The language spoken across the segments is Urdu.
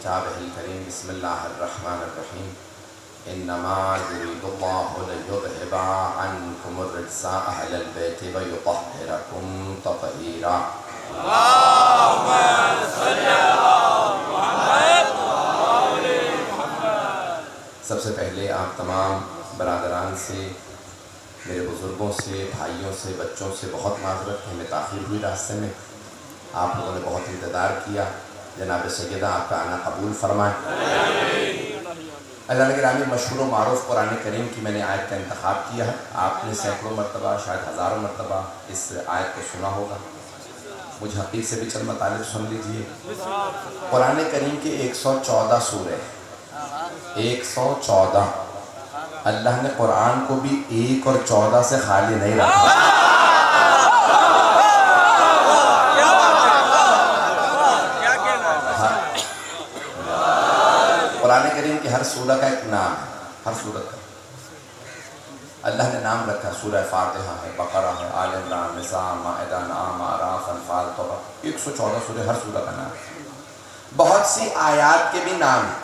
کتابہ الکریم بسم اللہ الرحمن الرحیم انما یرید اللہ لیذہب عنکم الرجس اہل البیت ویطہرکم تطہیرا۔ اللہم صلی علی محمد۔ سب سے پہلے آپ تمام برادران سے، میرے بزرگوں سے، بھائیوں سے، بچوں سے بہت معذرت کہ ہمیں تاخیر ہوئی راستے میں، آپ لوگوں نے بہت انتظار کیا۔ جناب سیدہ آپ کا آنا قبول فرمائے۔ عزیزان گرامی، مشہور و معروف قرآن کریم کی میں نے آیت کا انتخاب کیا ہے۔ آپ نے سینکڑوں مرتبہ، شاید ہزاروں مرتبہ اس آیت کو سنا ہوگا۔ مجھے حقیق سے بھی چند مطالب سن لیجئے۔ قرآن کریم کے 114 سورے، 114۔ اللہ نے قرآن کو بھی 1 اور 14 سے خالی نہیں رکھا۔ قرآن کریم کی ہر سورہ کا ایک نام ہے، ہر سورت کا اللہ نے نام رکھا۔ سورہ فاتحہ ہے، بقرہ ہے، آل عمران، نساء، مائدہ، انعام، اعراف، انفال، توبہ، 114 سورے، ہر سورہ کا نام ہے۔ بہت سی آیات کے بھی نام ہیں۔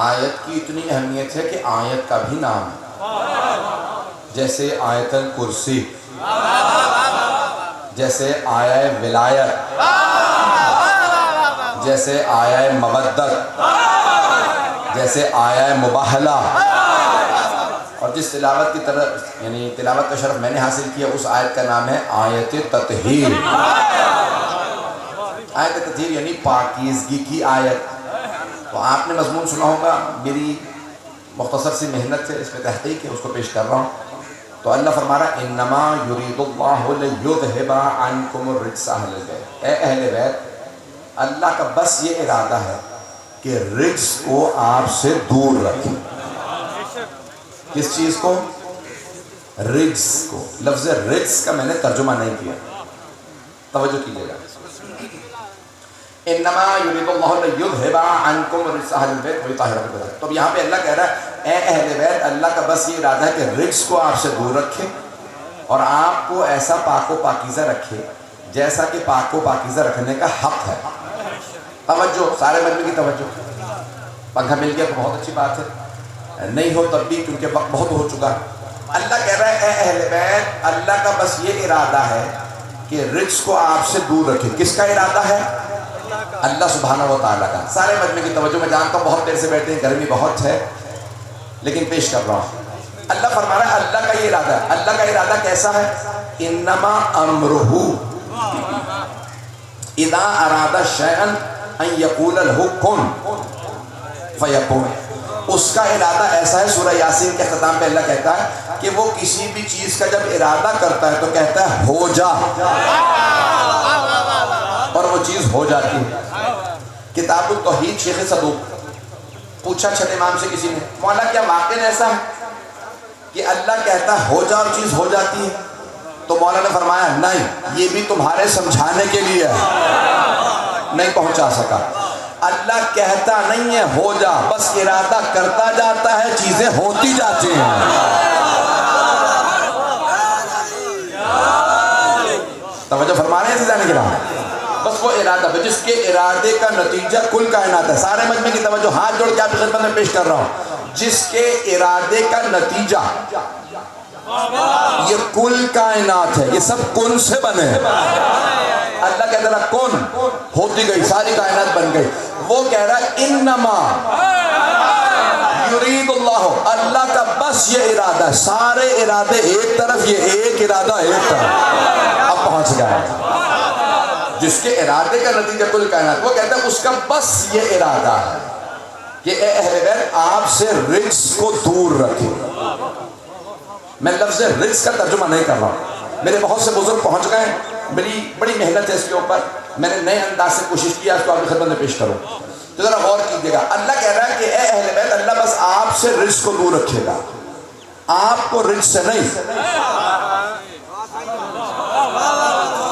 آیت کی اتنی اہمیت ہے کہ آیت کا بھی نام ہے، جیسے آیت الکرسی، جیسے آیہ ولایت، جیسے آیہ مودت، جیسے آیہ مباہلہ۔ اور جس تلاوت کی طرف یعنی تلاوت کا شرف میں نے حاصل کیا، اس آیت کا نام ہے آیت تطہیر۔ آیت تطہیر یعنی پاکیزگی کی آیت۔ تو آپ نے مضمون سنا ہوگا، میری مختصر سی محنت سے اس پہ تحقیق ہے، اس کو پیش کر رہا ہوں۔ تو اللہ فرما رہا ہے انما یرید اللہ لیذہب عنکم الرجس اہل البیت۔ اے اہل بیت، اللہ کا بس یہ ارادہ ہے کہ رجس کو آپ سے دور رکھیں۔ کس چیز کو؟ رجس کو۔ لفظ رجس کا میں نے ترجمہ نہیں کیا، توجہ کیجئے گا۔ انما یرید اللہ لیذہب عنکم الرجس اہل البیت ویطہرکم تطہیرا۔ تو یہاں پہ اللہ کہہ رہا ہے اے اہل بیت، اللہ کا بس یہ ارادہ ہے کہ رجس کو آپ سے دور رکھے اور آپ کو ایسا پاک و پاکیزہ رکھے جیسا کہ پاک و پاکیزہ رکھنے کا حق ہے۔ توجہ، سارے مجمع کی توجہ۔ پنکھا مل گیا تو بہت اچھی بات ہے، نہیں ہو تب بھی کیونکہ وقت بہت ہو چکا۔ اللہ کہہ رہا ہے اے اہل بیت، اللہ کا بس یہ ارادہ ہے کہ رجس کو آپ سے دور رکھے۔ کس کا ارادہ ہے؟ اللہ سبحانہ و تعالیٰ کا۔ سارے مجمع کی توجہ۔ میں جانتا ہوں بہت دیر سے بیٹھے ہیں، گرمی بہت ہے، لیکن پیش کر رہا ہوں۔ اللہ فرما رہا ہے اللہ کا یہ ارادہ ہے۔ اللہ کا ارادہ کیسا ہے؟ انما امرہ اذا اراد شیئا ان یقول لہ کن فیکون۔ اس کا ارادہ ایسا ہے، سورہ یاسین کے اختتام پہ اللہ کہتا ہے کہ وہ کسی بھی چیز کا جب ارادہ کرتا ہے تو کہتا ہے ہو جا، اور وہ چیز ہو جاتی ہے۔ کتاب التوحید شیخ صدوق پوچھا چھٹے امام سے کسی نے، مولا کیا واقعی ایسا ہے کہ اللہ کہتا ہے ہو جا اور چیز ہو جاتی ہے؟ تو مولا نے فرمایا نہیں، یہ بھی تمہارے سمجھانے کے لیے ہے، نہیں پہنچا سکا۔ اللہ کہتا نہیں ہے ہو جا، بس ارادہ کرتا جاتا ہے، چیزیں ہوتی جاتی ہیں۔ توجہ فرما رہے ہیں عزیزان کرام؟ بس وہ ارادہ، جس کے ارادے کا نتیجہ کل کائنات ہے۔ سارے مجمع کی توجہ، ہاتھ جوڑ کے آپ کی خدمت میں پیش کر رہا ہوں۔ جس کے ارادے کا نتیجہ یہ کل کائنات ہے، یہ سب کن سے بنے ہیں۔ اللہ کہتا ہے کن، ہوتی گئی، ساری کائنات بن گئی۔ وہ کہہ رہا ہے انما یرید اللہ، اللہ کا بس یہ ارادہ ہے، سارے ارادے ایک طرف، یہ ایک ارادہ ایک طرف۔ اب پہنچ گیا ہے، جس کے ارادے کا نتیجہ کل کائنات۔ وہ کہتا ہے اس کا بس یہ ارادہ ہے کہ اے اہل بیت آپ سے رجس کو دور رکھیں۔ میں لفظ رجس کا ترجمہ نہیں کر رہا ہوں، میرے بہت سے بزرگ پہنچ گئے، میری بڑی محنت ہے اس کے اوپر، میں نے نئے انداز سے کوشش کیا اس کو آپ کی خدمت میں پیش کروں۔ تو ذرا غور کیجئے گا، اللہ کہہ رہا ہے کہ اے اہل بیت، اللہ بس آپ سے رجس کو دور رکھے گا، آپ کو رجس سے نہیں۔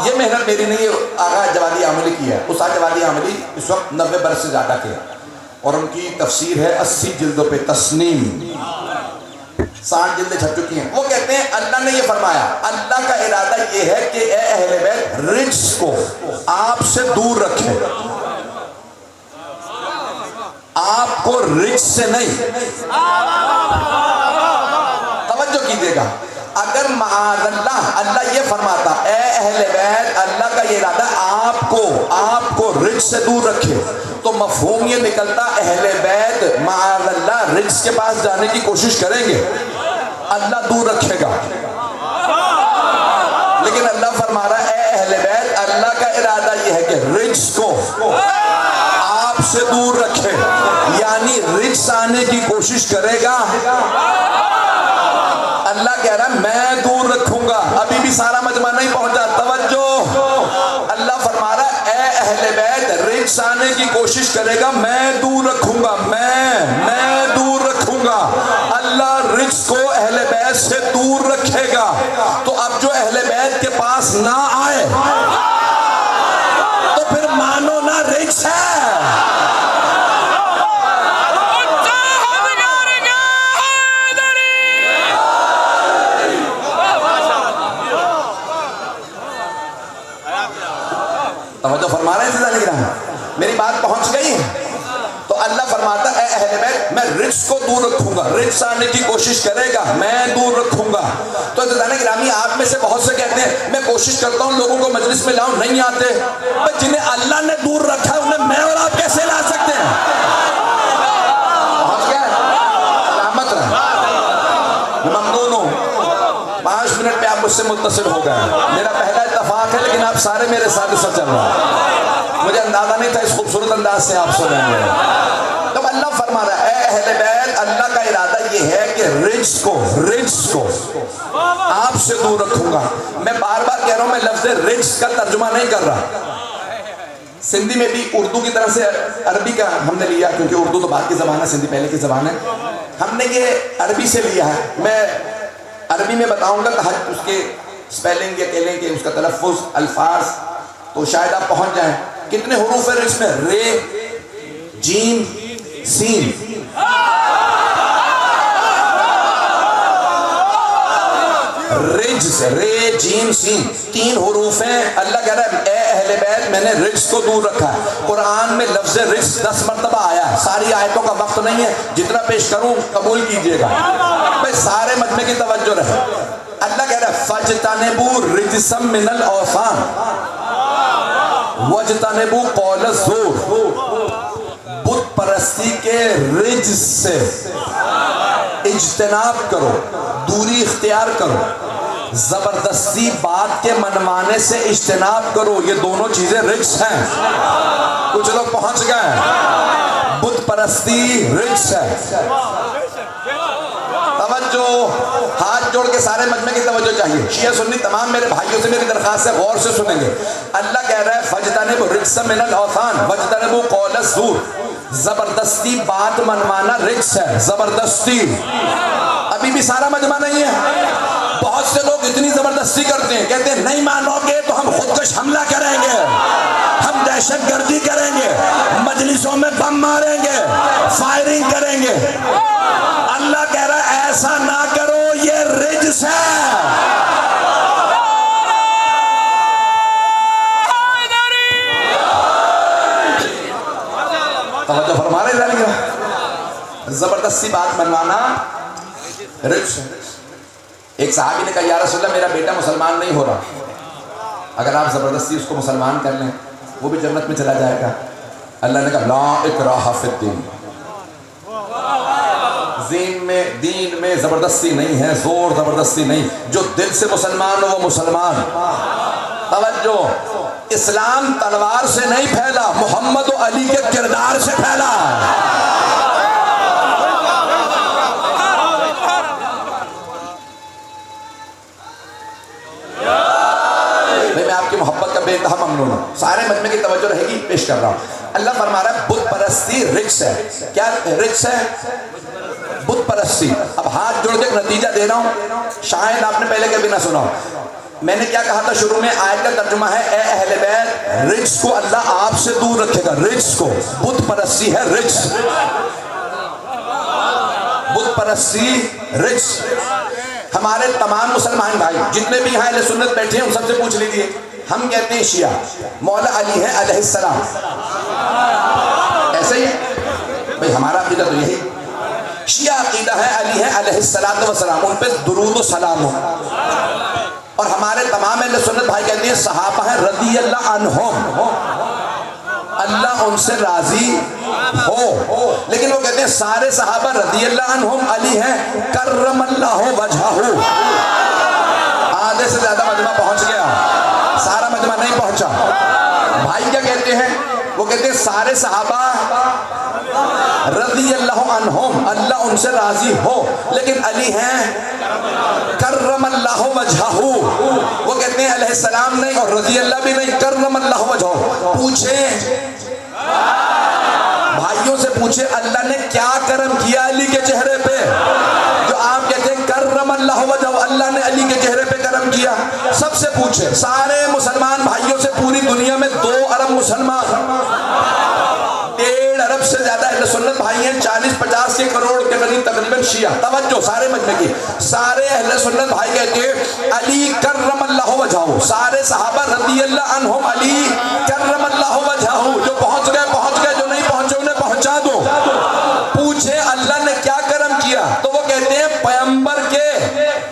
یہ محنت میری نہیں ہے، آغا جوادی عاملی کی ہے۔ استاد جوادی عاملی اس وقت 90 برس سے زیادہ کے، اور ان کی تفسیر ہے 80 جلدوں پہ، تسنیم 60 جلدیں چھپ چکی ہیں۔ وہ کہتے ہیں اللہ نے یہ فرمایا، اللہ کا ارادہ یہ ہے کہ اے اہل بیت رجس کو آپ سے دور رکھیں۔ آپ کو رچ سے نہیں. توجہ کیجیے گا. اگر معاذ اللہ اللہ یہ فرماتا اے اہل بیت اللہ کا یہ ارادہ آپ کو رچ سے دور رکھے, تو مفہوم یہ نکلتا اہل بیت معاذ اللہ رچ کے پاس جانے کی کوشش کریں گے, اللہ دور رکھے گا. لیکن اللہ فرما رہا ہے اے اہل بیت اللہ کا ارادہ یہ ہے کہ رچ کو آپ سے دور رکھے, یعنی رچ آنے کی کوشش کرے گا. اللہ کہہ رہا ہے میں دور رکھوں گا. ابھی بھی سارا مجمع نہیں پہنچا, توجہ. اللہ فرما رہا ہے اے اہل بیت رچ آنے کی کوشش کرے گا, میں دور رکھوں گا. میں دور رکھوں گا. اللہ رچ کو اہل بیت سے دور رکھے گا. تو اب جو اہل بیت کے پاس نہ آئے تو پھر مانو نہ رچ ہے. توجہ فرما رہے ہیں, میری بات پہنچ گئی. تو اللہ فرماتا ہے اے اہل بیت میں رچ کو دور رکھوں گا, رچ آنے کی کوشش کرے گا, میں دور رکھوں گا. تو عزیزان گرامی آپ میں سے بہت سے کہتے ہیں میں کوشش کرتا ہوں لوگوں کو مجلس میں لاؤں, نہیں آتے. جنہیں اللہ نے دور رکھا ہے انہیں میں اور آپ کیسے لا سکتے ہیں؟ پہنچ گیا, سلامت رہے. ممنون ہوں 5 منٹ پہ آپ مجھ سے متصل ہو گئے. میرا پہلا اتفاق ہے لیکن آپ سارے میرے ساتھ ساتھ چل رہا ہے. مجھے اندازہ نہیں تھا اس خوبصورت انداز سے آپ سنیں گے. تب اللہ فرما رہا ہے اے اہل بیت اللہ کا ارادہ یہ ہے کہ رچ کو آپ سے دور رکھوں گا. میں بار بار کہہ رہا ہوں میں لفظ رچ کا ترجمہ نہیں کر رہا. سندھی میں بھی اردو کی طرح سے عربی کا ہم نے لیا, کیونکہ اردو تو بعد کی زبان ہے, سندھی پہلے کی زبان ہے. ہم نے یہ عربی سے لیا ہے. میں عربی میں بتاؤں گا کہ اس کے سپیلنگ یا کہہ لیں کہ اس کا تلفظ الفاظ تو شاید آپ پہنچ جائیں. کتنے حروف ہیں اس میں؟ رے, جیم, سین. رج سے رے, جیم, سین 3 حروف ہیں. اللہ کہہ رہا ہے اے اہل بیت میں نے رج کو دور رکھا ہے. قرآن میں لفظ رج 10 مرتبہ آیا ہے. ساری آیتوں کا وقت نہیں ہے, جتنا پیش کروں قبول کیجئے گا. بھئی سارے مجمع کی توجہ رہے. اللہ کہہ رہا ہے فَاجْتَنِبُوا رِجْسًا مِّنَ الْأَوْثَانِ وَاجْتَنِبُوا قَوْلَ الزُّورِ. بت پرستی کے رجز سے اجتناب کرو, دوری اختیار کرو. زبردستی بات کے منوانے سے اجتناب کرو. یہ دونوں چیزیں رجز ہیں. کچھ لوگ پہنچ گئے. بت پرستی رجز ہے. توجہ, ہاتھ جوڑ کے سارے مجمع کی توجہ چاہیے. شیعہ سنی تمام میرے بھائیوں سے میری درخواست ہے غور سے سنیں گے. اللہ کہہ رہا ہے فَاجْتَنِبُوا الرِّجْسَ مِنَ الْأَوْثَانِ وَاجْتَنِبُوا قَوْلَ الزُّورِ. زبردستی بات منوانا رجس ہے. زبردستی. ابھی بھی سارا مجمع نہیں ہے. بہت سے لوگ اتنی زبردستی کرتے ہیں, کہتے ہیں نہیں مانو گے تو ہم خودکش حملہ کریں گے, ہم دہشت گردی کریں گے, مجلسوں میں بم ماریں گے, فائرنگ کریں گے. اللہ کہہ رہا ہے ایسا نہ کرو, یہ رجس ہے. توجہ فرما رہے ہیں. زبردستی بات منوانا رجس ہے. ایک صحابی نے کہا یا رسول اللہ میرا بیٹا مسلمان نہیں ہو رہا, اگر آپ زبردستی اس کو مسلمان کر لیں وہ بھی جنت میں چلا جائے گا. اللہ نے کہا لا اکراہ فی الدین. دین میں زبردستی نہیں ہے, زور زبردستی نہیں. جو دل سے مسلمان ہو وہ مسلمان. توجہ, اسلام تلوار سے نہیں پھیلا, محمد و علی کے کردار سے پھیلا. میں آپ کی محبت کا بے انتہا ممنون ہوں. سارے مجمع کی توجہ رہے گی, پیش کر رہا ہوں. اللہ فرما رہا ہے بت پرستی رجس ہے. کیا رجس ہے؟ بت پرستی. اب ہاتھ جوڑ کے نتیجہ دے رہا ہوں, شاید آپ نے پہلے کبھی نہ سنا. میں نے کیا کہا تھا شروع میں؟ آیت کا ترجمہ ہے اے اہل بیت رجس کو اللہ آپ سے دور رکھے گا. رجس کو, بت پرستی ہے رجس. بت پرستی رجس. ہمارے تمام مسلمان بھائی جتنے بھی یہاں اہل سنت بیٹھے ہیں ان سب سے پوچھ لیجیے. ہم کہتے ہیں شیعہ مولا علی ہے علیہ السلام, ایسے ہی بھئی ہمارا عقیدہ تو یہی. شیعہ عقیدہ ہے علی ہے علیہ السلام، ان پہ درود و سلام ہو. اور ہمارے تمام اہل سنت بھائی کہتے ہیں صحابہ ہیں رضی اللہ عنہم، اللہ ان سے راضی ہو. لیکن وہ کہتے ہیں سارے صحابہ رضی اللہ عنہم علی ہیں کرم اللہ وجہہ. آدھے سے زیادہ مجمع پہنچ گیا، سارا مجمع نہیں پہنچا. بھائی کیا کہتے ہیں؟ وہ کہتے ہیں سارے صحابہ رضی اللہ عنہم، اللہ ان سے راضی ہو، لیکن علی ہیں کرم اللہ وجہہ. وہ کہتے ہیں علیہ السلام نہیں اور رضی اللہ بھی نہیں، کرم اللہ وجہہ. پوچھیں بھائیوں سے، پوچھیں اللہ نے کیا کرم کیا علی کے چہرے پہ جو آپ کہتے ہیں کرم اللہ وجہہ؟ اللہ نے علی کے چہرے پہ کرم کیا. سب سے پوچھیں، سارے مسلمان بھائیوں سے، پوری دنیا میں 2 ارب مسلمان، 1.5 ارب سے زیادہ اہل سنت بھائی ہیں، 40-50 کے کروڑ کے قریب تقریباً شیعہ. توجہ سارے مجمع کی، سارے اہل سنت بھائی کہتے ہیں علی کرم اللہ وجہہ. سارے صحابہ رضی اللہ عنہم علی کرم اللہ وجہہ. جو پہنچ گئے پہنچ گئے، جو نہیں پہنچے انہیں پہنچا دو. پوچھے اللہ نے کیا کرم کیا؟ تو وہ کہتے ہیں پیغمبر کے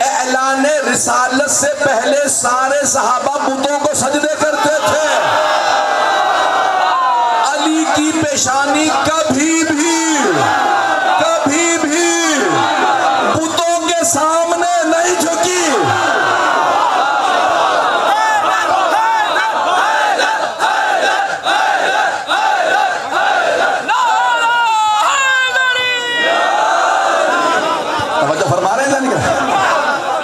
اعلان رسالت سے پہلے سارے صحابہ بتوں کو سجدے کرتے تھے. علی کی پیشانی کبھی بھی بتوں کے سامنے نہیں جھکی.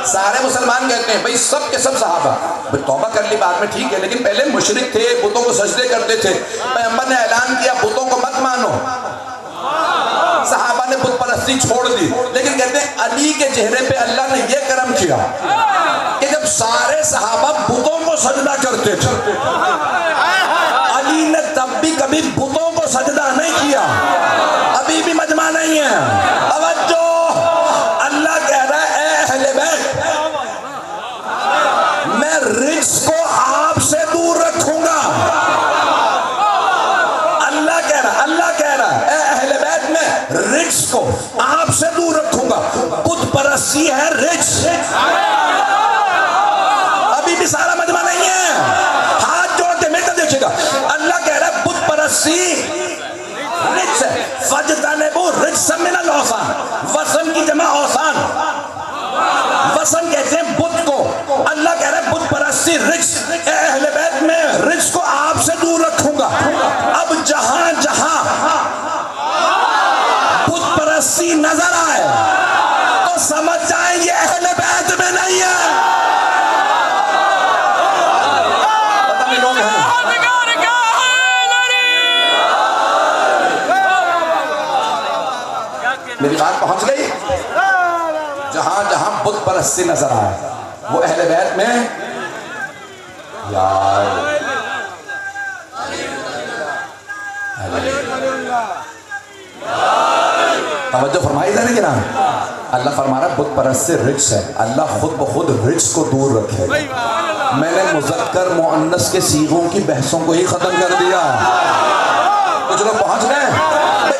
سارے مسلمان کہتے ہیں بھئی سب کے سب صحابہ توبہ کر لی بعد میں ٹھیک ہے، لیکن پہلے مشرک تھے، بتوں کو سجدے کرتے تھے. پیغمبر نے اعلان کیا بتوں کو مت مانو، صحابہ نے بت پرستی چھوڑ دی. لیکن کہتے ہیں علی کے چہرے پہ اللہ نے یہ کرم کیا کہ جب سارے صحابہ بتوں کو سجدہ کرتے تھے، علی نے تب بھی کبھی بتوں کو سجدہ نہیں کیا. ابھی بھی مجمع نہیں ہے. توجہ، اللہ کہہ رہا ہے اے اہل بیت میں رجس کو آپ سے دور رکھوں گا. اللہ کہہ رہا ہے اے اہل بیت میں رجس کو آپ سے دور رکھوں گا. بت پرستی ہے رجس. ابھی بھی سارا مجمع نہیں ہے. ہاتھ جوڑ کے میرے کو دیکھیے گا. اللہ کہہ رہا ہے بت پرستی رجس ہے. فَاجْتَنِبُوا الرِّجْسَ مِنَ الْأَوْثَانِ، وثن کی جمع اوثان. وثن کہتے ہیں بت کو. اللہ کہہ رہا ہے بت پرستی رجس. اے اہل بیت میں رجس کو آپ سے دور رکھوں گا. اب جہاں جہاں بت پرستی نظر آئے تو سمجھ جائیں یہ اہل بیت میں نہیں ہے. پتہ نہیں لوگ ہیں. میری بات پہنچ گئی؟ جہاں جہاں بت پرستی نظر آئے وہ اہل بیت میں یار. توجہ فرمائی جانے کی نا. اللہ فرما رہا بت پرستی رجس ہے. اللہ خود بخود رجس کو دور رکھے. میں نے مذکر مؤنث کے صیغوں کی بحثوں کو ہی ختم کر دیا. کچھ لوگ پہنچ گئے.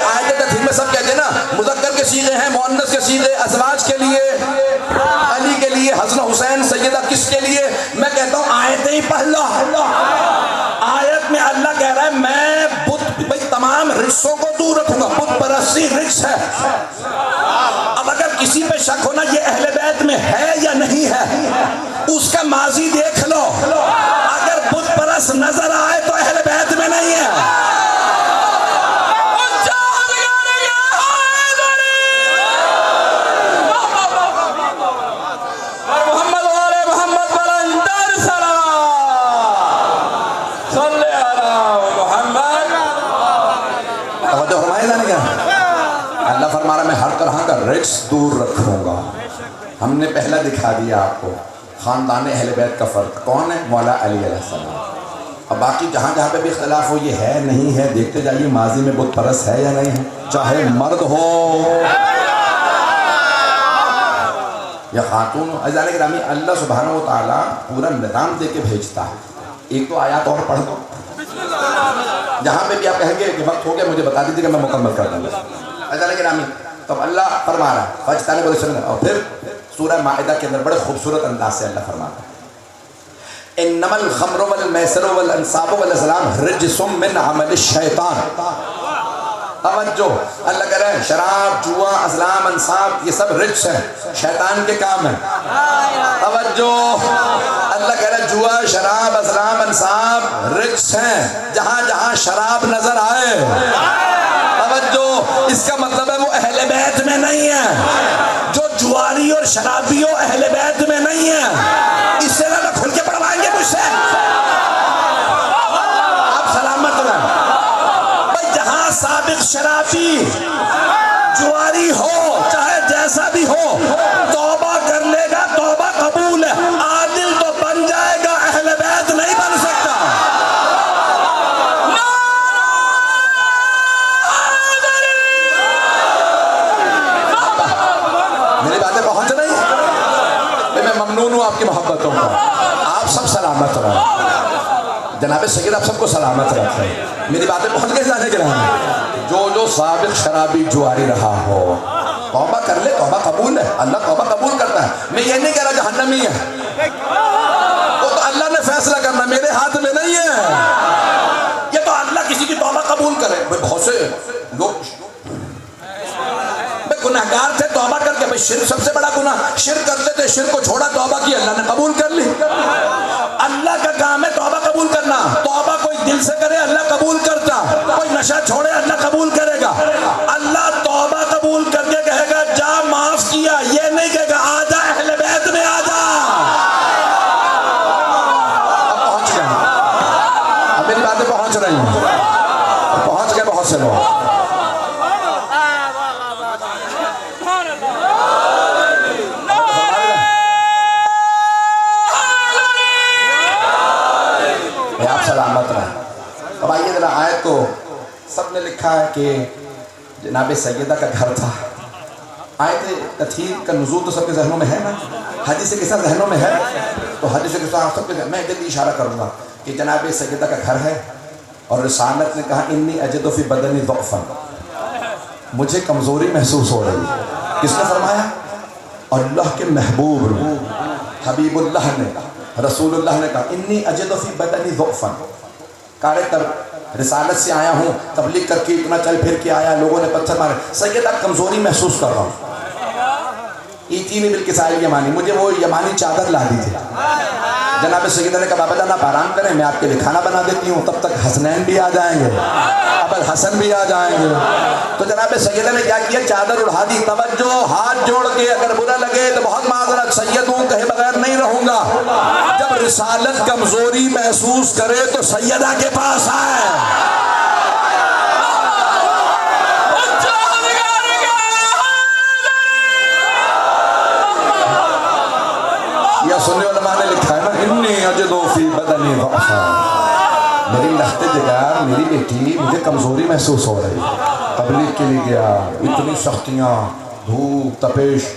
آیت ترتیب میں سب کہتے ہیں نا مذکر کے صیغے ہیں، مؤنث کے صیغے، ازواج کے لیے، علی کے لیے، حسن حسین، سیدہ کس کے لیے. میں کہتا ہوں آیتیں ہی پڑھ لو. آیت میں اللہ کہہ رہا ہے میں بت بھائی تمام رجسوں کو دور رکھوں گا. بت پرستی رجس ہے. اب اگر کسی پہ شک ہونا یہ اہل بیت میں ہے یا نہیں ہے، اس کا ماضی دیکھ لو. اگر بت پرست نظر آئے تو اہل بیت میں نہیں ہے. اللہ فرما رہا میں ہر طرح کا رجس دور رکھوں گا. ہم نے پہلا دکھا دیا آپ کو خاندان اہل بیت کا فرق کون ہے، مولا علی علیہ السلام. اب باقی جہاں جہاں پہ بھی اختلاف ہو یہ ہے نہیں ہے دیکھتے جائیے ماضی میں بت پرست ہے یا نہیں ہے، چاہے مرد ہو یا خاتون ہو. عزیزان گرامی اللہ سبحانہ و تعالیٰ پورا نظام دے کے بھیجتا ہے. ایک تو آیات اور پڑھ دو، جہاں پہ بھی آپ کہیں گے کہ وقت ہو گیا مجھے بتا دیجیے کہ میں مکمل کر دوں گا. اللہ گرامی تو اللہ فرما رہا ہے فاجتنبوا الرجس من، اور پھر سورہ مائدہ کے اندر بڑے خوبصورت انداز سے اللہ فرماتا ہے انما الخمر والمیسر والانصاب والازلام رجس من عمل الشیطان. توجہ، اللہ کہہ رہے ہیں شراب، جوا، ازلام، انصاب یہ سب رجس ہیں، شیطان کے کام ہیں. توجہ، اللہ کہہ رہے ہیں جوا، شراب، ازلام، انصاب رجس ہیں، جہاں جہاں شراب نظر آئے. توجہ، اس کا مطلب ہے وہ اہل بیت میں نہیں ہے. جو جواری اور شرابی ہو اہل بیت میں نہیں ہے. اس سے نہ کھل کے پڑھوائیں گے مجھ سے، آپ سلامت رہیں. بھائی جہاں سابق شرابی جواری ہو چاہے جیسا بھی ہو توبہ کر لے گا، توبہ قبول ہے. عادل تو بن جائے گا، اہل بیت نہیں بن سکتا. میری باتیں پہنچ رہی ہیں؟ میں ممنون ہوں آپ کی محبتوں کا. آپ سب سلامت رہیں. جناب سید آپ سب کو سلامت رکھیں. میری باتیں پہنچ گئی جانے کے رہے. جو سابق شرابی جواری رہا ہو توبہ کر لے، توبہ قبول ہے. اللہ توبہ قبول کرتا ہے. میں یہ نہیں کہہ رہا جہنمی ہے، وہ تو اللہ نے فیصلہ کرنا، میرے ہاتھ میں نہیں ہے. یہ تو اللہ کسی کی توبہ قبول کرے. بہت سے لوگ گناہگار تھے، توبہ کر کے، بھئی شرک سب سے بڑا گناہ، شرک کرتے تھے، شرک کو چھوڑا، توبہ کی، اللہ نے قبول کر لی. اللہ کا کام ہے توبہ قبول کرنا. توبہ کوئی دل سے کرے اللہ قبول کرتا، کوئی نشہ چھوڑے اللہ قبول کرے گا. اللہ توبہ قبول کر کے کہے گا جا معاف کیا، یہ نہیں کہے گا آ جا اہل بیت میں آ جا. اب پہنچ گئے، اب میری باتیں پہنچ رہی ہیں، پہنچ گئے بہت سے لوگ. سلامت رہے. اب آئیے ذرا آیت کو، سب نے لکھا ہے کہ جناب سیدہ کا گھر تھا. آیت تطہیر کا نزول تو سب کے ذہنوں میں ہے نا، حدیث کے ساتھ ذہنوں میں ہے، تو حدیث کے ساتھ سب کے ذہن میں جلدی اشارہ کروں گا کہ جناب سیدہ کا گھر ہے اور رسالت نے کہا انی اجد فی بدنی ضعفا، مجھے کمزوری محسوس ہو رہی ہے. کس نے فرمایا؟ اللہ کے محبوب نے، حبیب اللہ نے، رسول اللہ نے کہا انی اجد فی بدنی ضعفا. کارے تر رسالت سے آیا ہوں، تبلیغ کر کے اتنا چل پھر کے آیا، لوگوں نے پتھر مارے، سیدہ کمزوری محسوس کر رہا ہوں. ایتینی بالکسائی یمانی، مجھے وہ یمانی چادر لا دی تھی. جناب سیدہ نے کہا بابا جان آپ آرام کریں، میں آپ کے لیے کھانا بنا دیتی ہوں، تب تک حسنین بھی آ جائیں گے، ابو الحسن بھی آ جائیں گے. تو جناب سیدہ نے کیا کیا؟ چادر اڑا دی. توجہ، ہاتھ جوڑ کے، اگر برا لگے تو بہت معذرت، سید ہوں کہے بغیر نہیں رہوں گا. جب رسالت کمزوری محسوس کرے تو سیدہ کے پاس آئے. یا سنی علماء نے لکھا ہے نا انی اجد فی بدنی ضعفا، میری لخت جگر، میری بیٹی، مجھے کمزوری محسوس ہو رہی. تبلیغ کے لیے گیا، اتنی سختیاں، دھوپ، تپش،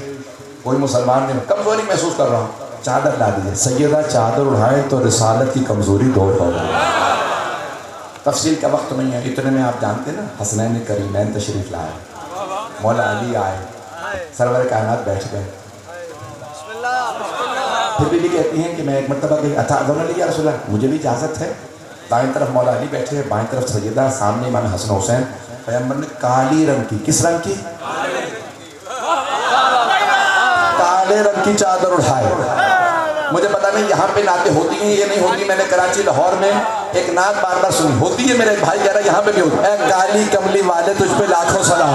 کوئی مسلمان نہیں، کمزوری محسوس کر رہا ہوں. چادر لا دیجیے. سیدہ چادر اڑھائے تو رسالت کی کمزوری دور ہو گئی. تفصیل کا وقت نہیں ہے، اتنے میں آپ جانتے نا حسنین کریمین تشریف لائے، مولا علی آئے، سرور کائنات بیٹھ گئے. پھر بھی کہتی ہیں کہ میں ایک مرتبہ گئی، اتعذرون لی یا رسول اللہ، مجھے بھی اجازت ہے. دائیں طرف مولا علی بیٹھے، بائیں طرف سیدہ، سامنے امام حسن حسین. پیغمبر نے کالی رنگ کی، کس رنگ کی؟ کالے رنگ کی چادر اٹھائے. مجھے پتا نہیں یہاں پہ نعتیں ہوتی ہیں یہ نہیں ہوتی. میں نے کراچی لاہور میں ایک نعت بار بار سنی، ہوتی ہے، میرے بھائی کہہ رہا ہے یہاں پہ بھی ہوتی. اے کالی کملی والے تجھ پہ لاکھوں سلام.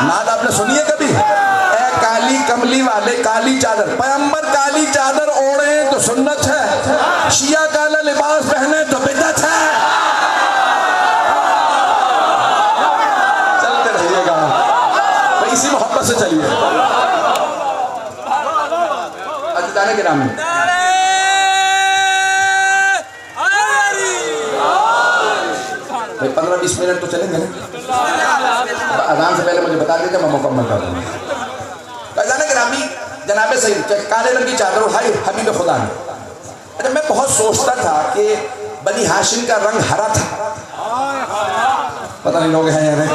نعت آپ نے سنی ہے کبھی؟ اے کالی کملی والے، کالی چادر. پیغمبر کالی چادر اوڑھے تو سنت ہے، شیعہ کالا لباس پہنے تو بدعت ہے. چلتے رہیے گا بھائی، اسی محبت سے چلیے. عزیزان گرامی، بھائی 15-20 منٹ تو چلیں گے نا، اذان سے پہلے مجھے بتا دیتے میں مکمل کر دوں گا. عزیزان گرامی، جناب سید کالے رنگ کی چادر اٹھائی حبیب خدا نے. اچھا میں بہت سوچتا تھا کہ بنی ہاشم کا رنگ ہرا تھا، پتہ نہیں لوگ ہیں یا نہیں.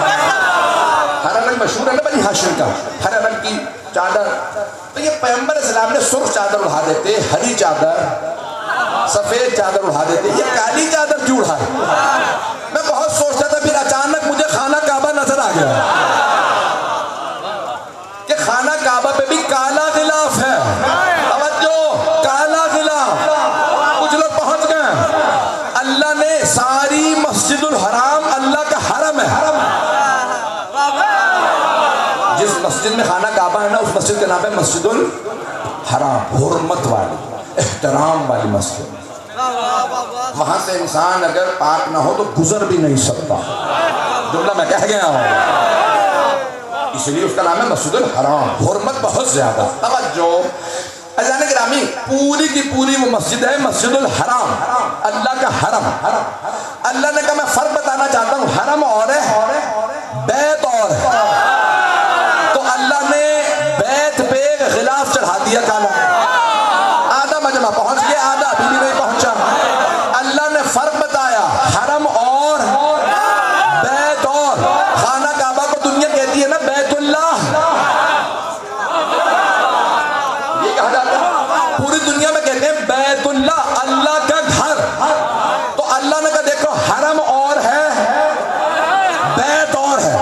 ہرا رنگ مشہور ہے نا بنی ہاشم کا، ہرا رنگ کی چادر. تو یہ پیغمبر اسلام نے سرخ چادر اڑا دیتے، ہری چادر، سفید چادر اڑا دیتے، یہ کالی چادر کیوں اڑائے؟ میں بہت سوچتا تھا، پھر اچانک مجھے خانہ کعبہ نظر آ گیا کہ خانہ کعبہ پہ بھی کالا غلاف ہے. توجہ، کالا غلاف. کچھ لوگ پہنچ گئے. اللہ نے ساری مسجد الحرام، اللہ کا حرم ہے. جس مسجد میں خانہ کعبہ ہے نا، اس مسجد کا نام ہے مسجد الحرام، حرمت والی، احترام والی مسجد. وہاں سے انسان اگر پاک نہ ہو تو گزر بھی نہیں سکتا. جملہ میں کہہ گیا ہوں، اس لیے اس کا نام ہے مسجد الحرام، حرمت بہت زیادہ. توجہ عزیزان گرامی، پوری کی پوری وہ مسجد ہے مسجد الحرام، اللہ کا حرم. اللہ نے کہا میں فرق بتانا چاہتا ہوں، حرم اور ہے، بیت اور ہے. تو اللہ نے بیت پہ غلاف چڑھا دیا کالا. آدھا مجمع پہنچ گیا، آدھا ابھی بھی نہیں پہنچا. اللہ نے فرق بتایا، حرم اور بیت اور. خانہ کعبہ کو دنیا کہتی ہے نا بیت اللہ، یہ کہا جاتا ہے. پوری دنیا میں کہتے ہیں بیت اللہ، اللہ کا گھر. تو اللہ نے کہا دیکھو حرم اور ہے، بیت اور ہے.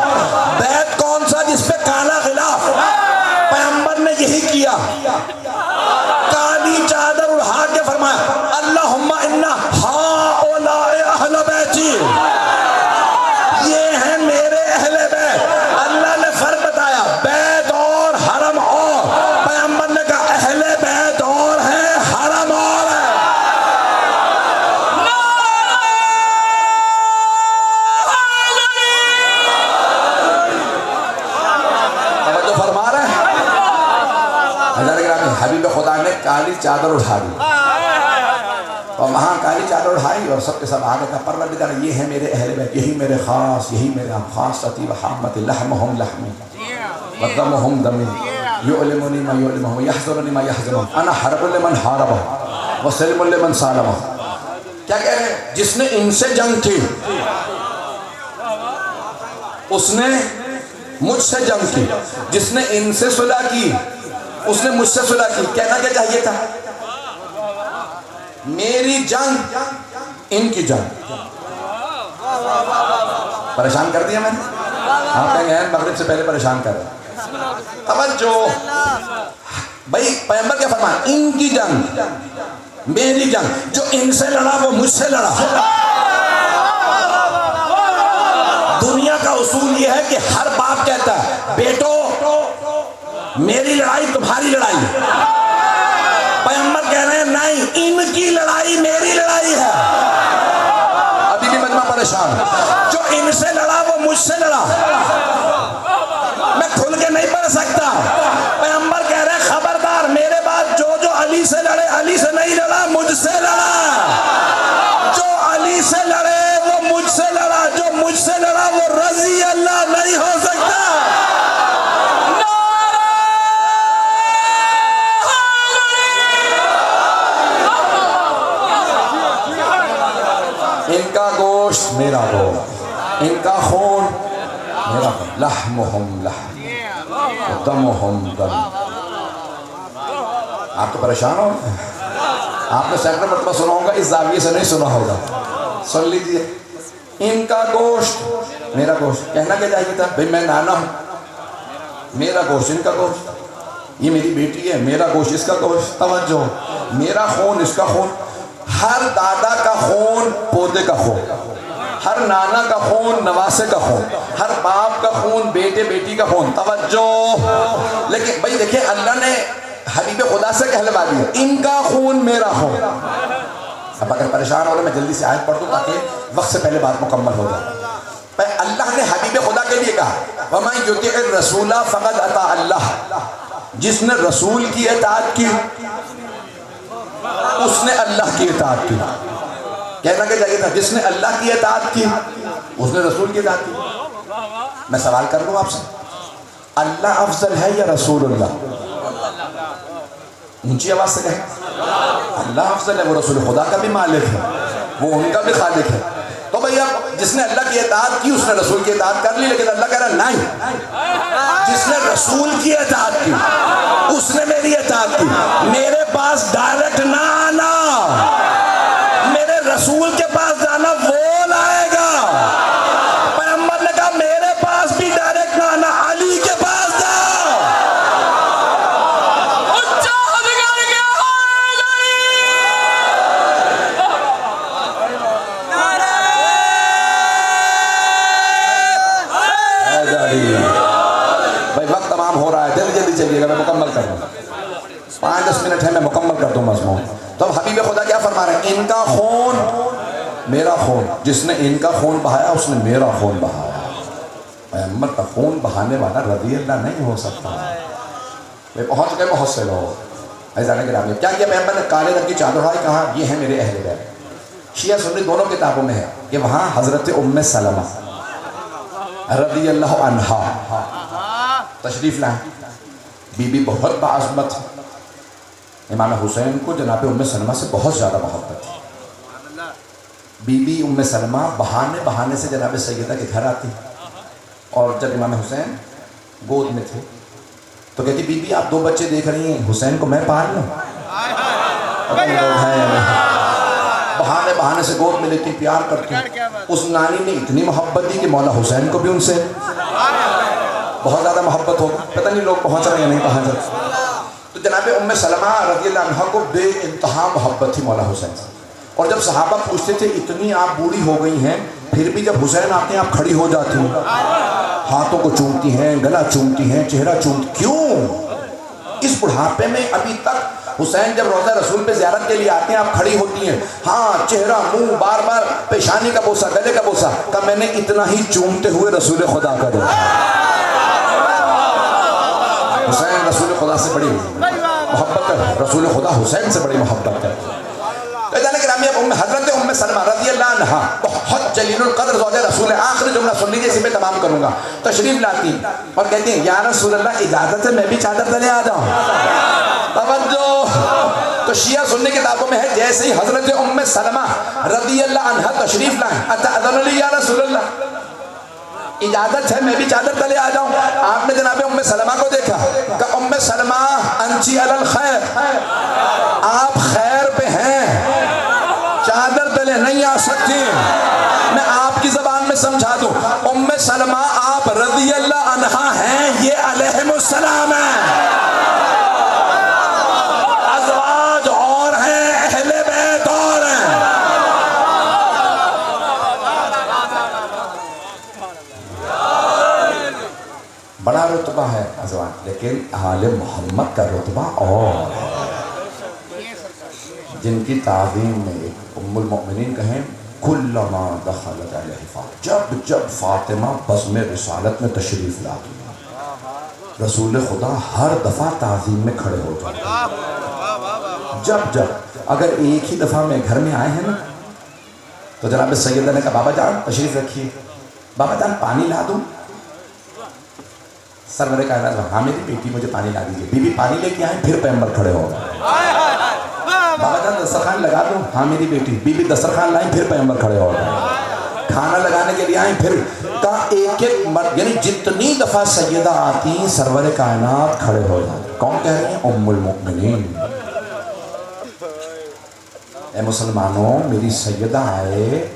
بیت کون سا؟ جس پہ کالا غلاف. پیغمبر نے یہی کیا، کالی چادر اڑا کے فرمایا اللہم انا ہؤلاء اہل بیتی، یہ ہیں میرے اہل بیت. اللہ نے فرق بتایا، بیت اور حرم اور. پیغمبر نے کہا اہل بیت اور ہے، حرم اور ہے. توجہ فرما رہے ہیں. حبیب خدا نے کالی چادر اٹھا دی اور وہاں کالی چادر اٹھائی اور سب کے سب آگے کا پروردگار، یہ ہے میرے اہل بیت، یہی میرے خاص، یہی میرے خاصتی وحامتی، لحمہم لحمی ودمہم دمی، یعلمونی ما یعلمہم یحضرنی ما یحضرہم، انا حرب لمن حاربہ وسلم لمن سالمہ. کیا کہہ رہے ہیں؟ جس نے ان سے جنگ کی اس نے مجھ سے جنگ کی، جس نے ان سے صلح کی اس نے مجھ سے صلح کی. کہنا کیا چاہیے تھا؟ میری جنگ ان کی جنگ. پریشان کر دیا میں نے؟ آپ کہیں گے مغرب سے پہلے پریشان کر رہے. توجہ بھائی، پیغمبر کیا فرمایا؟ ان کی جنگ میری جنگ. جو ان سے لڑا وہ مجھ سے لڑا. دنیا کا اصول یہ ہے کہ ہر باپ کہتا ہے بیٹو میری لڑائی تمہاری لڑائی. پیغمبر کہہ رہے ہیں نہیں، ان کی لڑائی میری لڑائی ہے. ابھی بھی مجمع پریشان. جو ان سے لڑا وہ مجھ سے لڑا. میں کھل کے نہیں پڑھ سکتا. پیغمبر کہہ رہے ہیں خبردار، میرے بعد جو علی سے لڑے، علی سے نہیں لڑا، مجھ سے لڑا. جو علی سے لڑے وہ مجھ سے لڑا، جو مجھ سے لڑا وہ رضی اللہ نہیں ہو سکتا. ان کا گوشت میرا گوشت، ان کا خون میرا خون. لحمہم لحم دمہم دم. آپ تو پریشان ہو، آپ نے سینکڑوں مرتبہ سنا ہوگا، اس زاویے سے نہیں سنا ہوگا. سن لیجئے، ان کا گوشت میرا گوشت. کہنا کیا چاہیے تھا؟ بھئی میں نانا ہوں، میرا گوشت ان کا گوشت. یہ میری بیٹی ہے، میرا گوشت اس کا گوشت. توجہ، میرا خون اس کا خون. ہر دادا کا خون پودے کا خون، ہر نانا کا خون نواسے کا خون، ہر باپ کا خون بیٹے بیٹی کا خون. توجہ. لیکن بھائی دیکھیں، اللہ نے حبیب خدا سے کہلوا دیا ان کا خون میرا خون. اب اگر پریشان ہو رہے میں جلدی سے آیت پڑھ دوں تاکہ وقت سے پہلے بات مکمل ہو جائے. اللہ نے حبیب خدا کے لیے کہا وَمَن يُطِعِ الرَّسُولَ فَقَدْ أَطَاعَ اللَّهَ. جس نے رسول کی اطاعت کی اس نے اللہ کی اطاعت کی. کہنا کیا چاہیے تھا؟ جس نے اللہ کی اطاعت کی اس نے رسول کی اطاعت کی. میں سوال کر لوں آپ سے، اللہ افضل ہے یا رسول اللہ؟ اونچی آواز سے کہیں. اللہ افضل ہے، وہ رسول خدا کا بھی مالک ہے، وہ ان کا بھی خالق ہے. تو تو بھئی اب جس نے اللہ کی اطاعت کی اس نے رسول کی اطاعت کر لی، لیکن اللہ کہہ رہا نہیں، جس نے رسول کی اطاعت کی اس نے میری اطاعت کی، میرے پاس ڈائریکٹ نہ آنا، میرے رسول کے پاس جانا، وہ لائے گا۔ پیغمبر نے کہا میرے پاس بھی ڈائریکٹ نہ آنا، علی کے پاس جا۔ بھائی وقت تمام ہو رہا ہے، جلدی جلدی چلیے گا، میں مکمل کر دوں، 5-10 منٹ ہے، میں مکمل کر دوں مضمون۔ تو اب حبیب خدا کیا فرما رہے ہیں؟ ان کا خون میرا خون، جس نے ان کا خون بہایا اس نے میرا خون بہایا۔ پیغمبر کا خون بہانے والا رضی اللہ نہیں ہو سکتا۔ میں پہنچ گئے بہت سے لوگ عزیزان گرامی، کیا کیا پیغمبر نے؟ کالے رنگ کی چادر اڑائی، کہا یہ ہیں میرے اہل بیت۔ شیعہ سنی دونوں کتابوں میں ہے کہ وہاں حضرت ام سلمہ رضی اللہ عنہا تشریف لائیں، بی بی بہت باعظمت ہے، امام حسین کو جناب ام سلمہ سے بہت زیادہ محبت ہے۔ بی بی ام سلمہ بہانے بہانے سے جناب سیدہ کے گھر آتی، اور جب امام حسین گود میں تھے تو کہتی بی بی آپ 2 بچے دیکھ رہی ہیں، حسین کو میں پال لوں؟ بہانے بہانے سے گود میں لیتی، پیار کرتی۔ اس نانی نے اتنی محبت دی کہ مولا حسین کو بھی ان سے بہت زیادہ محبت ہو، پتہ نہیں لوگ پہنچ رہے ہیں نہیں پہنچ رہے۔ تو جناب ام سلمہ رضی اللہ عنہ کو بے انتہا محبت تھی مولا حسین سے، اور جب صحابہ پوچھتے تھے اتنی آپ بوڑھی ہو گئی ہیں پھر بھی جب حسین آتے ہیں آپ کھڑی ہو جاتی ہیں، ہاتھوں کو چومتی ہیں، گلا چومتی ہیں، چہرہ چومتی، کیوں؟ اس بڑھاپے میں ابھی تک حسین جب روضہ رسول پہ زیارت کے لیے آتے ہیں آپ کھڑی ہوتی ہیں، ہاں چہرہ منہ بار بار پیشانی کا بوسہ، گلے کا بوسہ، کہ میں نے اتنا ہی چومتے ہوئے رسول خدا کا دیکھا۔ حسین رسول خدا سے بڑی محبت ہے، رسول خدا حسین سے بڑی محبت ہے۔ حضرت ام سلمہ رضی اللہ عنہ بہت جلیل القدر زوج رسول، آخری جملہ سن لیجیے، اسی میں تمام کروں گا، تشریف لاتی اور کہتی ہیں یا رسول اللہ اجازت ہے میں بھی چادر تلے آ جاؤں؟ توجہ، تو شیعہ سنی کتابوں میں ہے جیسے ہی حضرت ام سلمہ رضی اللہ عنہ تشریف لائیں، اتأذن لی یا رسول اللہ، اجازت ہے میں بھی چادر تلے آ جاؤں؟ آپ نے جناب ام سلمہ کو دیکھا کہ ام سلمہ انچی علی الخیر، آپ خیر پہ ہیں، چادر تلے نہیں آ سکتی۔ میں آپ کی زبان میں سمجھا دوں، ام سلمہ آپ رضی اللہ عنہا ہیں، یہ علیہم السلام ہیں، ازواج اور ہیں، اہل بیت اور ہیں۔ بڑا رتبہ ہے ازواج، لیکن آل محمد کا رتبہ اور ہے، جن کی تعظیم میں ام المؤمنین کہیں کلما دخلت علیہ فاطمہ، جب جب فاطمہ بزم رسالت میں تشریف لاتی رسول خدا ہر دفعہ تعظیم میں کھڑے ہو جاتے۔ جب اگر ایک ہی دفعہ میں گھر میں آئے ہیں نا تو جناب سیدہ نے کہا بابا جان تشریف رکھیے، بابا جان پانی لا دوں؟ سرور کائنات ہاں میری بیٹی مجھے پانی لا دیجیے، بی بی پانی لے کے آئیں، پھر پیغمبر کھڑے ہو گئے۔ بابا جان دسترخوان لگا دوں؟ ہاں میری بیٹی، بی بی دسترخوان لائیں، پھر پیغمبر کھڑے ہو گئے۔ کھانا لگانے کے لیے آئیں، پھر کا ایک ایک یعنی جتنی دفعہ سیدہ آتی سرور کائنات کھڑے ہو جاتے۔ کون کہہ رہے ہیں؟ ام المؤمنین۔ اے مسلمانوں، میری سیدہ آئے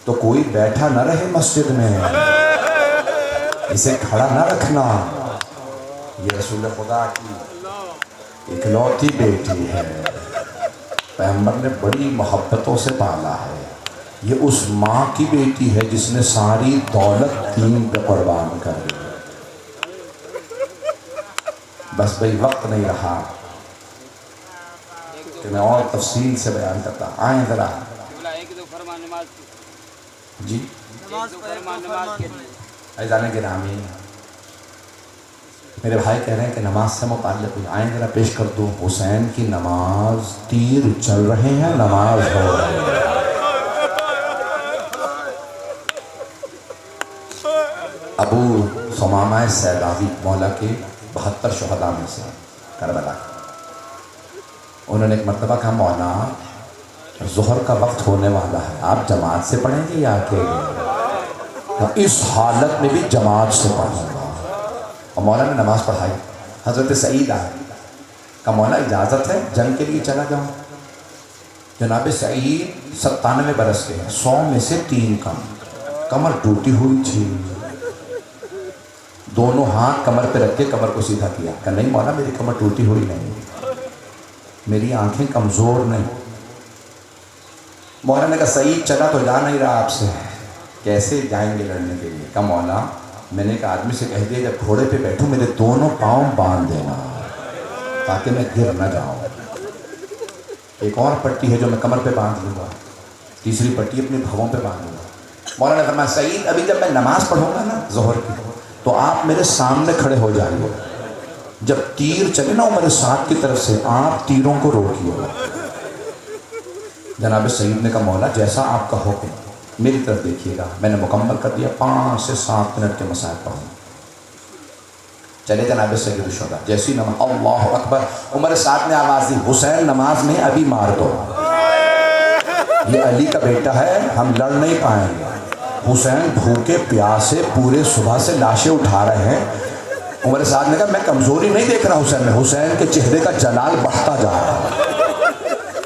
تو کوئی بیٹھا نہ رہے مسجد میں، اسے کھڑا نہ رکھنا، یہ رسول خدا کی اکلوتی بیٹی ہے، پیغمبر نے بڑی محبتوں سے پالا ہے، یہ اس ماں کی بیٹی ہے جس نے ساری دولت دین پہ قربان کر دی۔ بس بھئی وقت نہیں رہا کہ میں اور تفصیل سے بیان کرتا، آئیں ذرا جی عزیزان گرامی، میرے بھائی کہہ رہے ہیں کہ نماز سے متعلق ہوئی، آئیں ذرا پیش کر دوں، حسین کی نماز، تیر چل رہے ہیں، نماز ہو رہی ہے۔ ابو ثمامہ سیداوی مولا کے 72 شہداء میں سے کربلا، انہوں نے ایک مرتبہ کہا مولا ظہر کا وقت ہونے والا ہے، آپ جماعت سے پڑھیں گے یا اکیلے؟ اس حالت میں بھی جماعت سے پڑھوں گا۔ اور مولا نے نماز پڑھائی، حضرت سعید آئے، کہا مولا اجازت ہے جنگ کے لیے چلا جاؤں؟ جناب سعید 97 برس کے ہیں، 100 میں سے 3 کم، کمر ٹوٹی ہوئی تھی، دونوں ہاتھ کمر پہ رکھ کے کمر کو سیدھا کیا، کہا نہیں مولا میری کمر ٹوٹی ہوئی نہیں، میری آنکھیں کمزور نہیں۔ مولا نے کہا سعید چلا تو جا نہیں رہا آپ سے، کیسے جائیں گے لڑنے کے لیے؟ کہا مولا میں نے ایک آدمی سے کہہ دیا جب گھوڑے پہ بیٹھوں میرے دونوں پاؤں باندھ دینا تاکہ میں گر نہ جاؤں، ایک اور پٹی ہے جو میں کمر پہ باندھ لوں گا، تیسری پٹی اپنی بھووں پہ باندھ لوں گا۔ مولا نے فرمایا سعید ابھی جب میں نماز پڑھوں گا نا ظہر کی تو آپ میرے سامنے کھڑے ہو جائیے، جب تیر چلے نا میرے ساتھ کی طرف سے آپ تیروں کو روکیے گا۔ جناب سعید نے کہا مولا جیسا آپ کا حکم، میری طرف دیکھیے گا۔ میں نے مکمل کر دیا، 5 سے 7 منٹ کے مسائل پڑھوں۔ چلے جناب سید الشہداء، جیسی نماز اللہ اکبر، عمر سعد نے آواز دی حسین نماز میں ابھی مار دو، یہ علی کا بیٹا ہے ہم لڑ نہیں پائیں گے۔ حسین بھوکے پیاسے پورے صبح سے لاشیں اٹھا رہے ہیں۔ عمر سعد نے کہا میں کمزوری نہیں دیکھ رہا حسین میں، حسین کے چہرے کا جلال بڑھتا جا رہا ہے،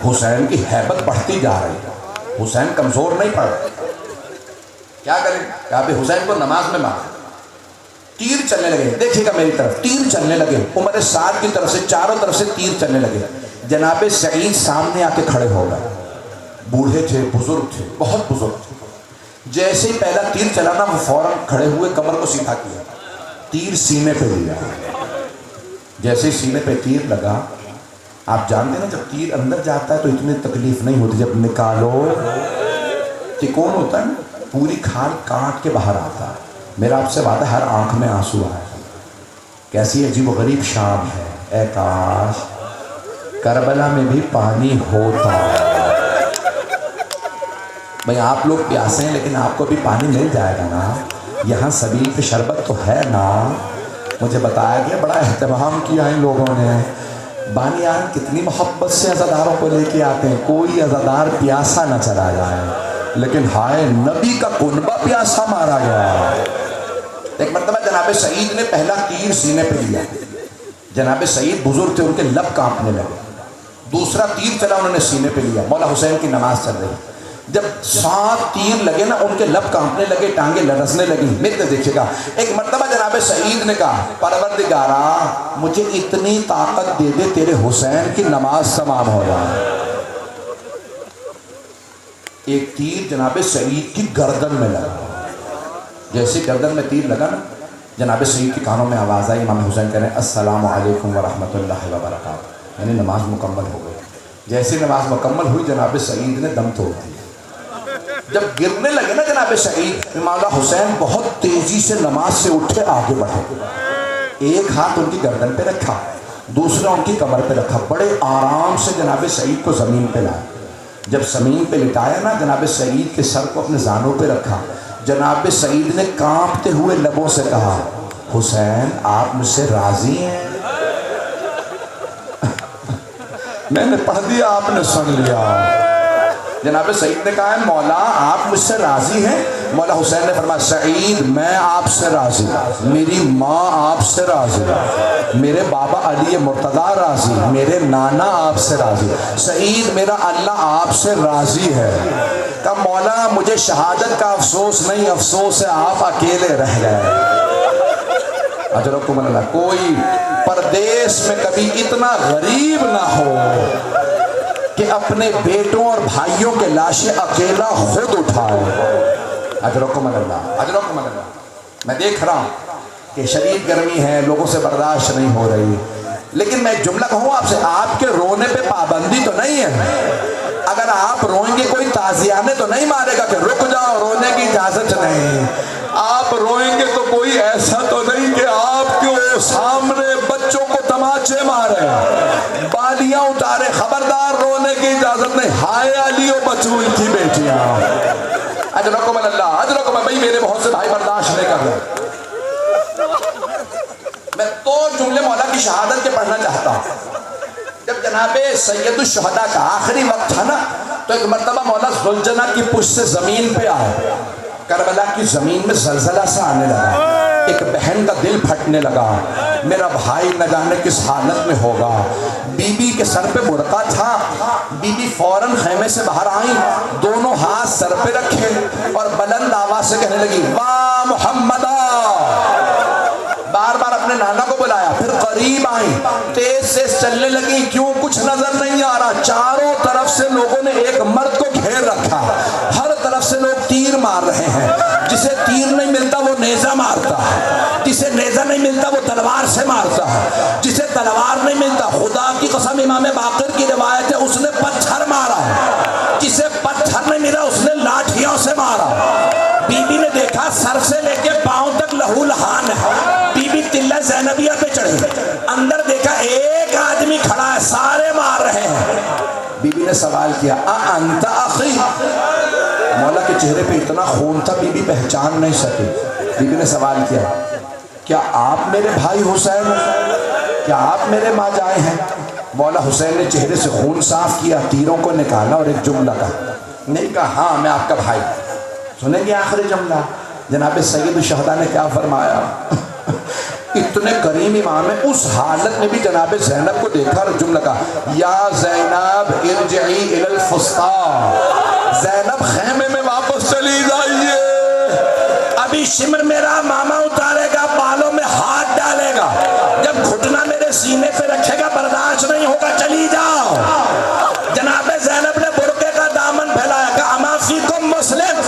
حسین کی ہیبت بڑھتی جا رہی ہے، حسین کمزور نہیں پڑ رہا، کیا کریں؟ کہا بھی حسین کو نماز میں مار۔ تیر چلنے لگے، دیکھیے گا میری طرف، تیر چلنے لگے عمر سعد کی طرف سے، چاروں طرف سے تیر چلنے لگے۔ جناب سعید سامنے آ کے کھڑے ہو گئے، بوڑھے تھے، بزرگ تھے، بہت بزرگ تھے۔ جیسے ہی پہلا تیر چلا نا وہ فوراً کھڑے ہوئے کمر کو سیدھا کیا، تیر سینے پہ لیا۔ جیسے ہی سینے پہ تیر لگا، آپ جانتے نا جب تیر اندر جاتا ہے تو اتنی تکلیف نہیں ہوتی، جب نکالو تکون ہوتا ہے نا، پوری کھال کاٹ کے باہر آتا ہے۔ میرا آپ سے وعدہ ہر آنکھ میں آنسو آئے، کیسی عجیب و غریب شام ہے، اے کاش کربلا میں بھی پانی ہوتا۔ بھئی آپ لوگ پیاسے ہیں لیکن آپ کو بھی پانی مل جائے گا نا، یہاں سبیل پہ شربت تو ہے نا۔ مجھے بتایا گیا بڑا اہتمام کیا ان لوگوں نے، بانیان کتنی محبت سے عزاداروں کو لے کے آتے ہیں، کوئی عزادار پیاسا نہ چلا جائے، لیکن ہائے نبی کا کنبہ پیاسا مارا گیا۔ ایک مرتبہ جناب سعید نے پہلا تیر سینے پہ لیا، جناب سعید بزرگ تھے ان کے لب کانپنے لگے، دوسرا تیر چلا انہوں نے سینے پہ لیا، مولا حسین کی نماز چل رہی، جب 7 تیر لگے نا ان کے لب کانپنے لگے، ٹانگیں لرزنے لگی۔ میرے دیکھیے گا ایک مرتبہ جناب سعید نے کہا پروردگارا مجھے اتنی طاقت دے دے تیرے حسین کی نماز تمام ہو جائے۔ ایک تیر جناب سعید کی گردن میں لگا، جیسے گردن میں تیر لگا نا جناب سعید کی کانوں میں آواز آئی، امام حسین کہہ رہے ہیں السلام علیکم ورحمۃ اللہ وبرکاتہ، یعنی نماز مکمل ہو گئی۔ جیسے نماز مکمل ہوئی جناب سعید نے دم توڑ دیا۔ جب گرنے لگے نا جناب سعید، مولا حسین بہت تیزی سے نماز سے اٹھے آگے بڑھے، ایک ہاتھ ان کی گردن پہ رکھا، دوسرا ان کی کمر پہ رکھا، بڑے آرام سے جناب سعید کو زمین پہ لائے۔ جب زمین پہ لٹایا نا جناب سعید کے سر کو اپنے زانوں پہ رکھا، جناب سعید نے کانپتے ہوئے لبوں سے کہا حسین آپ مجھ سے راضی ہیں؟ میں نے پڑھ دیا آپ نے سن لیا۔ جناب سعید نے کہا ہے مولا آپ مجھ سے راضی ہیں؟ مولا حسین نے فرمایا سعید میں آپ سے راضی، میری ماں آپ سے راضی، میرے بابا علی مرتضیٰ راضی، میرے نانا آپ سے راضی، سعید میرا اللہ آپ سے راضی ہے۔ کہا مولا مجھے شہادت کا افسوس نہیں، افسوس ہے آپ اکیلے رہ گئے۔ اجرکم اللہ، کوئی پردیس میں کبھی اتنا غریب نہ ہو کہ اپنے بیٹوں اور بھائیوں کے لاشیں اکیلا خود اٹھائے۔ اجرکم اللہ، اجرکم اللہ۔ میں دیکھ رہا ہوں کہ شدید گرمی ہے، لوگوں سے برداشت نہیں ہو رہی، لیکن میں ایک جملہ کہوں آپ سے، آپ کے رونے پہ پابندی تو نہیں ہے۔ اگر آپ روئیں گے کوئی تازیانے تو نہیں مارے گا کہ رک جاؤ رونے کی اجازت نہیں۔ آپ روئیں گے تو کوئی ایسا تو نہیں کہ آپ کے سامنے بچوں کو تماچے مارے، بالیاں اتارے، خبردار رونے کی اجازت نہیں۔ ہائے علی و بچو ان کی بیٹیاں، اجرکم اللہ، اجرکم، بھائی میرے بہت سے بھائی برداشت نہیں کر رہے۔ میں تو جملے مولا کی شہادت کے پڑھنا چاہتا ہوں۔ جب جناب سید الشہداء کا آخری وقت تھا نا، تو ایک مرتبہ مولا ذوالجنہ کی پشت سے زمین پہ آئے، کربلا کی زمین میں زلزلہ سا آنے لگا، ایک بہن کا دل پھٹنے لگا، میرا بھائی نہ جانے کس حالت میں ہوگا۔ بی بی کے سر پہ برقع تھا، بی بی فوراً خیمے سے باہر آئیں، دونوں ہاتھ سر پہ رکھے اور بلند آواز سے کہنے لگی واہ محمدہ، بار بار اپنے نانا کو بلایا، پھر قریب آئیں، تیز سے چلنے لگی، کیوں کچھ نظر نہیں آ رہا، چاروں طرف سے لوگوں نے ایک مرد کو گھیر رکھا، ہر طرف سے لوگ تیر مار رہے ہیں، جسے تیر نہیں ملتا وہ نیزہ مارتا ہے، جسے نیزہ نہیں ملتا وہ تلوار سے مارتا ہے، جسے تلوار نہیں ملتا خدا کی قسم امام باقر کی روایت ہے اس نے پتھر مارا ہے، جسے پتھر نہیں ملا اس نے لاٹھیوں سے مارا۔ بی بی نے دیکھا سر سے لے کے پاؤں تک لہو لہان ہے، بی بی تلہ زینبیہ پہ چڑھی، اندر دیکھا ایک آدمی کھڑا ہے، سارے مار رہے ہیں۔ بی بی نے سوال کیا انت اخی، مولا کے چہرے پہ اتنا خون تھا بی بی پہچان نہیں سکی۔ بی بی نے سوال کیا کیا آپ میرے بھائی حسین، کیا آپ میرے ماں جائے ہیں؟ مولا حسین نے چہرے سے خون صاف کیا، تیروں کو نکالا اور ایک جملہ کہا، نہیں کہا ہاں میں آپ کا بھائی۔ سنیں گے آخری جملہ جناب سید الشہداء نے کیا فرمایا؟ اتنے کریم امام ہے، اس حالت میں بھی جناب زینب کو دیکھا اور جملہ کہا یا زینب ارجعی الی الفسطاء، زینب خیمے میں واپس چلی جائیے، ابھی شمر میرا ماما اتارے گا، بالوں میں ہاتھ ڈالے گا، جب گھٹنا میرے سینے پہ رکھے گا برداشت نہیں ہوگا، چلی جاؤ۔ جناب زینب نے برقعے کا دامن پھیلایا کہ اما فیکم مسلم،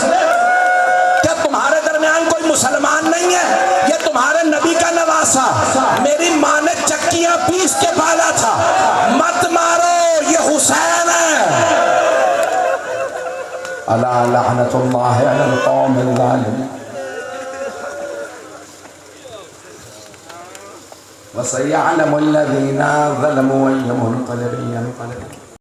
کیا تمہارے درمیان کوئی مسلمان نہیں ہے؟ یہ تمہارے نبی کا نواسا، میری ماں نے چکیاں پیس کے پالا تھا، مت مارو یہ حسین ہے۔ الا لعنت اللہ علی القوم الظالمین وسيعلم الذين ظلموا أي منقلب ينقلب